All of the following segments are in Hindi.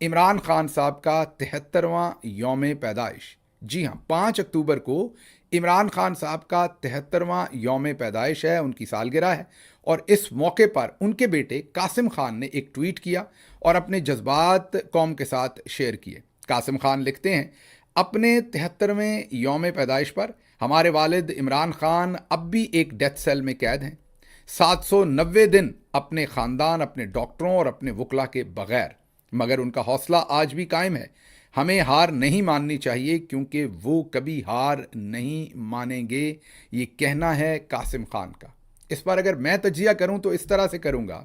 इमरान खान साहब का 73वां यौम पैदाइश। जी हाँ, 5 अक्टूबर को इमरान खान साहब का 73वां यौम पैदाइश है, उनकी सालगिरह है। और इस मौके पर उनके बेटे कासिम खान ने एक ट्वीट किया और अपने जज्बात कौम के साथ शेयर किए। कासिम खान लिखते हैं, अपने 73वें यौम पैदाइश पर हमारे वालिद इमरान खान अब भी एक डेथ सेल में कैद हैं, 790 दिन अपने ख़ानदान, अपने डॉक्टरों और अपने वकला के बगैर। मगर उनका हौसला आज भी कायम है। हमें हार नहीं माननी चाहिए क्योंकि वो कभी हार नहीं मानेंगे, ये कहना है कासिम खान का। इस पर अगर मैं तजिया करूं तो इस तरह से करूंगा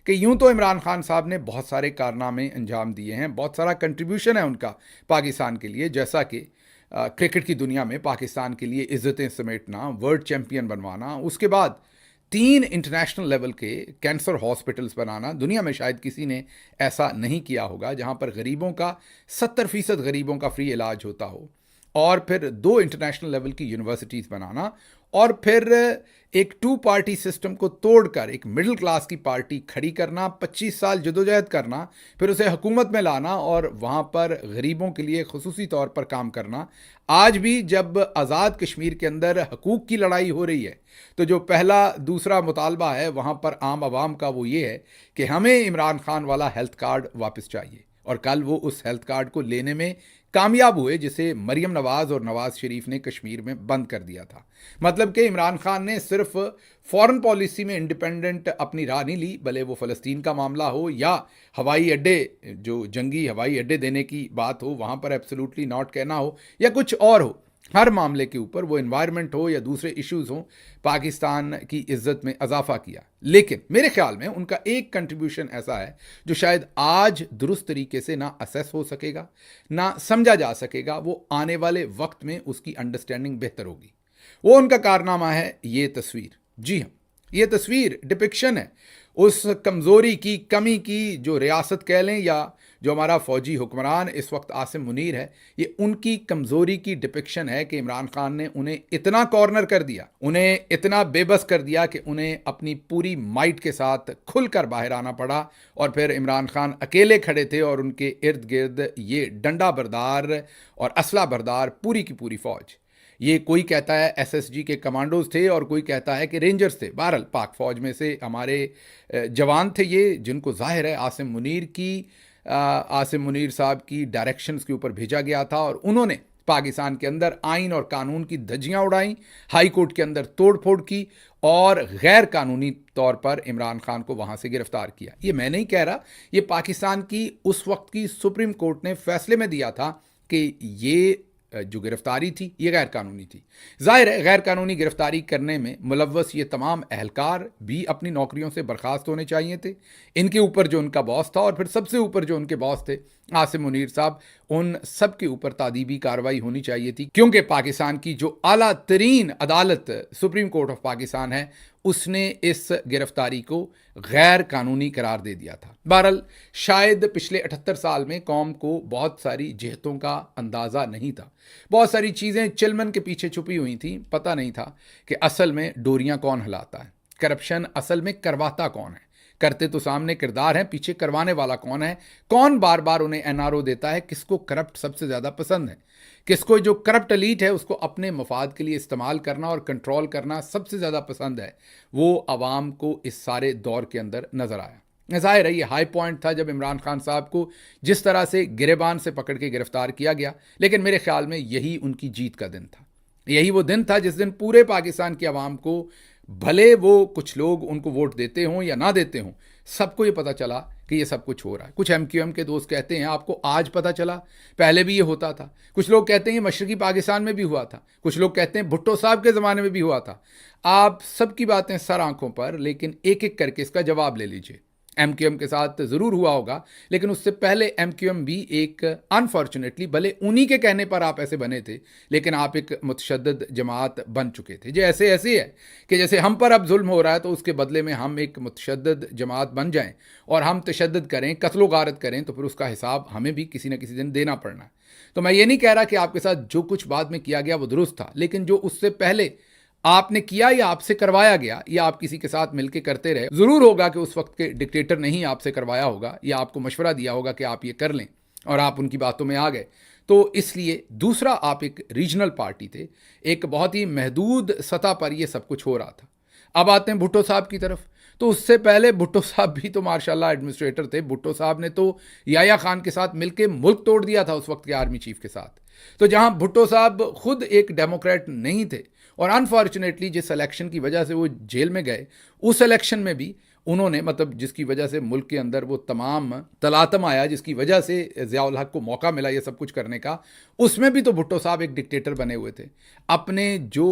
कि यूं तो इमरान खान साहब ने बहुत सारे कारनामे अंजाम दिए हैं, बहुत सारा कंट्रीब्यूशन है उनका पाकिस्तान के लिए, जैसा कि क्रिकेट की दुनिया में पाकिस्तान के लिए इज़्ज़तें समेटना, वर्ल्ड चैंपियन बनवाना, उसके बाद 3 इंटरनेशनल लेवल के कैंसर हॉस्पिटल्स बनाना। दुनिया में शायद किसी ने ऐसा नहीं किया होगा जहां पर गरीबों का 70% गरीबों का फ्री इलाज होता हो। और फिर 2 इंटरनेशनल लेवल की यूनिवर्सिटीज़ बनाना, और फिर एक 2 पार्टी सिस्टम को तोड़कर एक मिडिल क्लास की पार्टी खड़ी करना, 25 साल जदोजहद करना, फिर उसे हुकूमत में लाना और वहाँ पर गरीबों के लिए खुसूसी तौर पर काम करना। आज भी जब आज़ाद कश्मीर के अंदर हकूक़ की लड़ाई हो रही है तो जो पहला दूसरा मुतालबा है वहाँ पर आम आवाम का वो ये है कि हमें इमरान खान वाला हेल्थ कार्ड वापस चाहिए। और कल वो उस हेल्थ कार्ड को लेने में कामयाब हुए, जिसे मरियम नवाज़ और नवाज़ शरीफ ने कश्मीर में बंद कर दिया था। मतलब कि इमरान खान ने सिर्फ फॉरेन पॉलिसी में इंडिपेंडेंट अपनी राह नहीं ली, भले वो फ़लस्तीन का मामला हो या हवाई अड्डे, जो जंगी हवाई अड्डे देने की बात हो वहाँ पर एब्सोल्युटली नॉट कहना हो, या कुछ और हो। हर मामले के ऊपर, वो इन्वायरमेंट हो या दूसरे इश्यूज़ हों, पाकिस्तान की इज्जत में इजाफा किया। लेकिन मेरे ख्याल में उनका एक कंट्रीब्यूशन ऐसा है जो शायद आज दुरुस्त तरीके से ना असेस हो सकेगा, ना समझा जा सकेगा। वो आने वाले वक्त में उसकी अंडरस्टैंडिंग बेहतर होगी। वो उनका कारनामा है ये तस्वीर। जी हाँ, ये तस्वीर डिपिक्शन है उस कमज़ोरी की, कमी की, जो रियासत कह लें या जो हमारा फ़ौजी हुक्मरान इस वक्त आसिम मुनीर है, ये उनकी कमज़ोरी की डिपिक्शन है कि इमरान खान ने उन्हें इतना कॉर्नर कर दिया, उन्हें इतना बेबस कर दिया कि उन्हें अपनी पूरी माइट के साथ खुलकर बाहर आना पड़ा। और फिर इमरान खान अकेले खड़े थे और उनके इर्द गिर्द ये डंडा बरदार और असला बरदार पूरी की पूरी फ़ौज। ये कोई कहता है एसएसजी के कमांडोज थे और कोई कहता है कि रेंजर्स थे। बहरहाल पाक फ़ौज में से हमारे जवान थे ये, जिनको ज़ाहिर है आसिम मुनीर साहब की डायरेक्शंस के ऊपर भेजा गया था। और उन्होंने पाकिस्तान के अंदर आइन और कानून की धज्जियां उड़ाई, हाई कोर्ट के अंदर तोड़ फोड़ की और गैर कानूनी तौर पर इमरान खान को वहाँ से गिरफ्तार किया। ये मैं नहीं कह रहा, ये पाकिस्तान की उस वक्त की सुप्रीम कोर्ट ने फैसले में दिया था कि ये जो गिरफ्तारी थी ये गैर कानूनी थी। जाहिर है गैर कानूनी गिरफ्तारी करने में मुलव्वस ये तमाम अहलकार भी अपनी नौकरियों से बर्खास्त होने चाहिए थे। इनके ऊपर जो उनका बॉस था और फिर सबसे ऊपर जो उनके बॉस थे आसिम मुनीर साहब, उन सब के ऊपर तादीबी कार्रवाई होनी चाहिए थी, क्योंकि पाकिस्तान की जो आला तरीन अदालत सुप्रीम कोर्ट ऑफ पाकिस्तान है उसने इस गिरफ्तारी को गैर कानूनी करार दे दिया था। बहरहाल शायद पिछले 78 साल में कौम को बहुत सारी जेहतों का अंदाज़ा नहीं था, बहुत सारी चीज़ें चिलमन के पीछे छुपी हुई थी। पता नहीं था कि असल में डोरियां कौन हिलाता है, करप्शन असल में करवाता कौन है। करते तो सामने किरदार हैं, पीछे करवाने वाला कौन है, कौन बार बार उन्हें एनआरओ देता है, किसको करप्ट सबसे ज़्यादा पसंद है, किसको जो करप्ट एलीट है उसको अपने मफाद के लिए इस्तेमाल करना और कंट्रोल करना सबसे ज़्यादा पसंद है। वो आवाम को इस सारे दौर के अंदर नज़र आया। ज़ाहिर है ये हाई पॉइंट था जब इमरान खान साहब को जिस तरह से गिरेबान से पकड़ के गिरफ्तार किया गया, लेकिन मेरे ख्याल में यही उनकी जीत का दिन था। यही वो दिन था जिस दिन पूरे पाकिस्तान की आवाम को, भले वो कुछ लोग उनको वोट देते हों या ना देते हों, सबको ये पता चला कि ये सब कुछ हो रहा है। कुछ एमक्यूएम के दोस्त कहते हैं आपको आज पता चला, पहले भी ये होता था। कुछ लोग कहते हैं ये मशरकी पाकिस्तान में भी हुआ था। कुछ लोग कहते हैं भुट्टो साहब के ज़माने में भी हुआ था। आप सबकी बातें सर आंखों पर, लेकिन एक एक करके इसका जवाब ले लीजिए। एमक्यूएम के साथ ज़रूर हुआ होगा, लेकिन उससे पहले एमक्यूएम भी एक, अनफॉर्चुनेटली भले उन्हीं के कहने पर आप ऐसे बने थे, लेकिन आप एक मुतशद्दिद जमात बन चुके थे। जो ऐसे है कि जैसे हम पर अब जुल्म हो रहा है तो उसके बदले में हम एक मुतशद्दिद जमात बन जाएं और हम तशद्दुद करें, कत्लो गारत करें, तो फिर उसका हिसाब हमें भी किसी न किसी दिन देना पड़ना है। तो मैं ये नहीं कह रहा कि आपके साथ जो कुछ बाद में किया गया वो दुरुस्त था, लेकिन जो उससे पहले आपने किया या आपसे करवाया गया या आप किसी के साथ मिलकर करते रहे, ज़रूर होगा कि उस वक्त के डिक्टेटर ने ही आपसे करवाया होगा या आपको मशवरा दिया होगा कि आप ये कर लें। और आप उनकी बातों में आ गए। तो इसलिए दूसरा, आप एक रीजनल पार्टी थे, एक बहुत ही महदूद सतह पर ये सब कुछ हो रहा था। अब आते हैं भुट्टो साहब की तरफ। तो उससे पहले भुट्टो साहब भी तो मार्शाल्लाह एडमिनिस्ट्रेटर थे। भुट्टो साहब ने तो याया खान के साथ मिलकर मुल्क तोड़ दिया था उस वक्त के आर्मी चीफ के साथ। तो जहां भुट्टो साहब खुद एक डेमोक्रेट नहीं थे और अनफॉर्चुनेटली जिस इलेक्शन की वजह से वो जेल में गए, उस इलेक्शन में भी उन्होंने, मतलब जिसकी वजह से मुल्क के अंदर वो तमाम तलातम आया, जिसकी वजह से ज़ियाउल हक को मौका मिला ये सब कुछ करने का, उसमें भी तो भुट्टो साहब एक डिक्टेटर बने हुए थे। अपने जो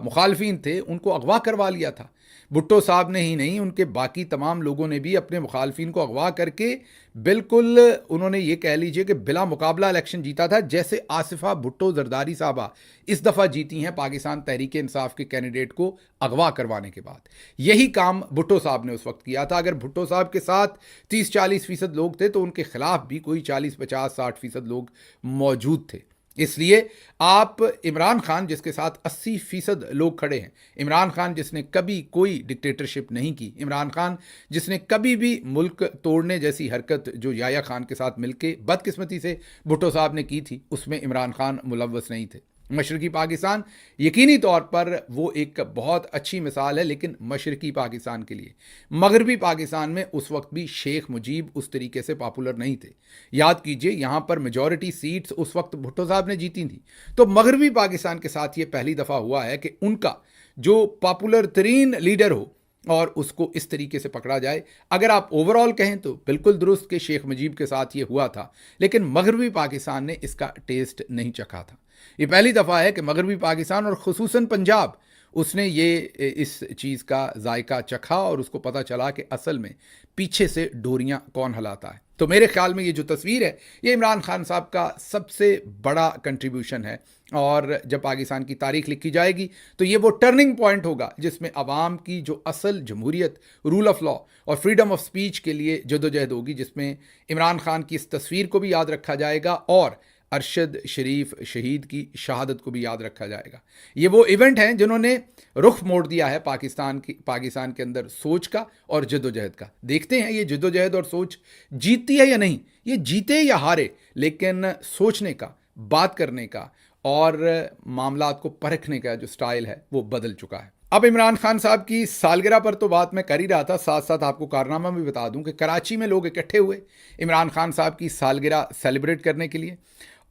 मुखालफिन थे उनको अगवा करवा लिया था। भुट्टो साहब ने ही नहीं, उनके बाकी तमाम लोगों ने भी अपने मुखालफिन को अगवा करके बिल्कुल, उन्होंने ये कह लीजिए कि बिला मुकाबला इलेक्शन जीता था, जैसे आसिफा भुट्टो जरदारी साहबा इस दफ़ा जीती हैं पाकिस्तान तहरीक इंसाफ के कैंडिडेट को अगवा करवाने के बाद। यही काम भुट्टो साहब ने उस वक्त किया था। अगर भुट्टो साहब के साथ 30-40% लोग थे तो उनके खिलाफ भी कोई 40-50-60% लोग मौजूद थे। इसलिए आप इमरान खान, जिसके साथ 80% लोग खड़े हैं, इमरान खान जिसने कभी कोई डिक्टेटरशिप नहीं की, इमरान खान जिसने कभी भी मुल्क तोड़ने जैसी हरकत जो याया खान के साथ मिलके बदकिस्मती से भुट्टो साहब ने की थी, उसमें इमरान खान मुलव्वस नहीं थे। मशरकी पाकिस्तान यकीनी तौर पर वो एक बहुत अच्छी मिसाल है, लेकिन मशरकी पाकिस्तान के लिए, मगरबी पाकिस्तान में उस वक्त भी शेख मुजीब उस तरीके से पॉपुलर नहीं थे। याद कीजिए, यहाँ पर मेजॉरिटी सीट्स उस वक्त भुट्टो साहब ने जीती थी। तो मगरबी पाकिस्तान के साथ ये पहली दफ़ा हुआ है कि उनका जो पॉपुलर तरीन लीडर हो और उसको इस तरीके से पकड़ा जाए। अगर आप ओवरऑल कहें तो बिल्कुल दुरुस्त कि शेख मुजीब के साथ ये हुआ था, लेकिन मगरबी पाकिस्तान ने इसका टेस्ट नहीं चखा था। ये पहली दफ़ा है कि मगरबी पाकिस्तान और ख़ुसूसन पंजाब, उसने ये इस चीज़ का जायका चखा और उसको पता चला कि असल में पीछे से डोरियां कौन हिलाता है। तो मेरे ख्याल में ये जो तस्वीर है, ये इमरान खान साहब का सबसे बड़ा कंट्रीब्यूशन है। और जब पाकिस्तान की तारीख लिखी जाएगी तो ये वो टर्निंग पॉइंट होगा जिसमें अवाम की जो असल जमहूरियत, रूल ऑफ लॉ और फ्रीडम ऑफ स्पीच के लिए जदोजहद होगी, जिसमें इमरान खान की इस तस्वीर को भी याद रखा जाएगा और अरशद शरीफ शहीद की शहादत को भी याद रखा जाएगा। ये वो इवेंट हैं जिन्होंने रुख मोड़ दिया है पाकिस्तान के अंदर सोच का और जदोजहद का। देखते हैं ये जदोजहद और सोच जीतती है या नहीं, ये जीते या हारे, लेकिन सोचने का, बात करने का और मामलात को परखने का जो स्टाइल है वो बदल चुका है। अब इमरान खान साहब की सालगिरह पर तो बात मैं कर ही रहा था, साथ साथ आपको कारनामा भी बता दूं कि कराची में लोग इकट्ठे हुए इमरान खान साहब की सालगिरह सेलिब्रेट करने के लिए,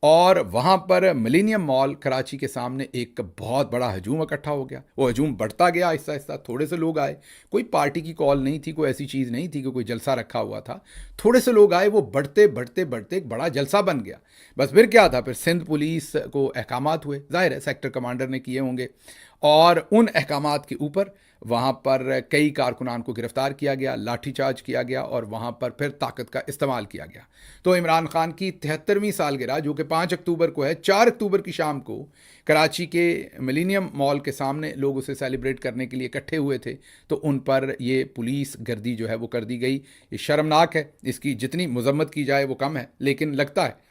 और वहाँ पर मिलेनियम मॉल कराची के सामने एक बहुत बड़ा हजूम इकट्ठा हो गया। वो हजूम बढ़ता गया आहिस्ता आहिस्ता, थोड़े से लोग आए, कोई पार्टी की कॉल नहीं थी, कोई ऐसी चीज़ नहीं थी कि कोई जलसा रखा हुआ था। थोड़े से लोग आए, वो बढ़ते बढ़ते बढ़ते एक बड़ा जलसा बन गया। बस फिर क्या था, फिर सिंध पुलिस को अहकामात हुए, जाहिर है सेक्टर कमांडर ने किए होंगे, और उन अहकामात के ऊपर वहाँ पर कई कारकुनान को गिरफ्तार किया गया, लाठीचार्ज किया गया और वहाँ पर फिर ताकत का इस्तेमाल किया गया। तो इमरान खान की 73वीं सालगिरह, जो कि 5 अक्टूबर को है, 4 अक्टूबर की शाम को कराची के मिलेनियम मॉल के सामने लोग उसे सेलिब्रेट करने के लिए इकट्ठे हुए थे। तो उन पर ये पुलिस गर्दी जो है वो कर दी गई। ये शर्मनाक है, इसकी जितनी मजम्मत की जाए वो कम है, लेकिन लगता है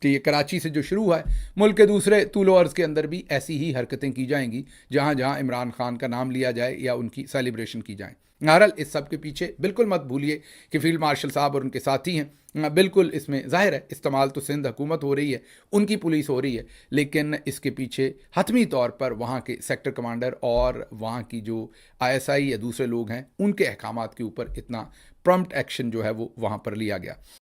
कि ये कराची से जो शुरू हुआ है, मुल्क के दूसरे तूलो अर्ज़ के अंदर भी ऐसी ही हरकतें की जाएंगी जहाँ जहाँ इमरान खान का नाम लिया जाए या उनकी सेलिब्रेशन की जाए। बहरहाल इस सब के पीछे बिल्कुल मत भूलिए कि फील्ड मार्शल साहब और उनके साथी हैं। बिल्कुल इसमें जाहिर है इस्तेमाल तो सिंध हुकूमत हो रही है, उनकी पुलिस हो रही है, लेकिन इसके पीछे हतमी तौर पर वहाँ के सेक्टर कमांडर और वहाँ की जो ISI या दूसरे लोग हैं, उनके अहकामात के ऊपर इतना प्रॉम्प्ट एक्शन जो है वो वहाँ पर लिया गया।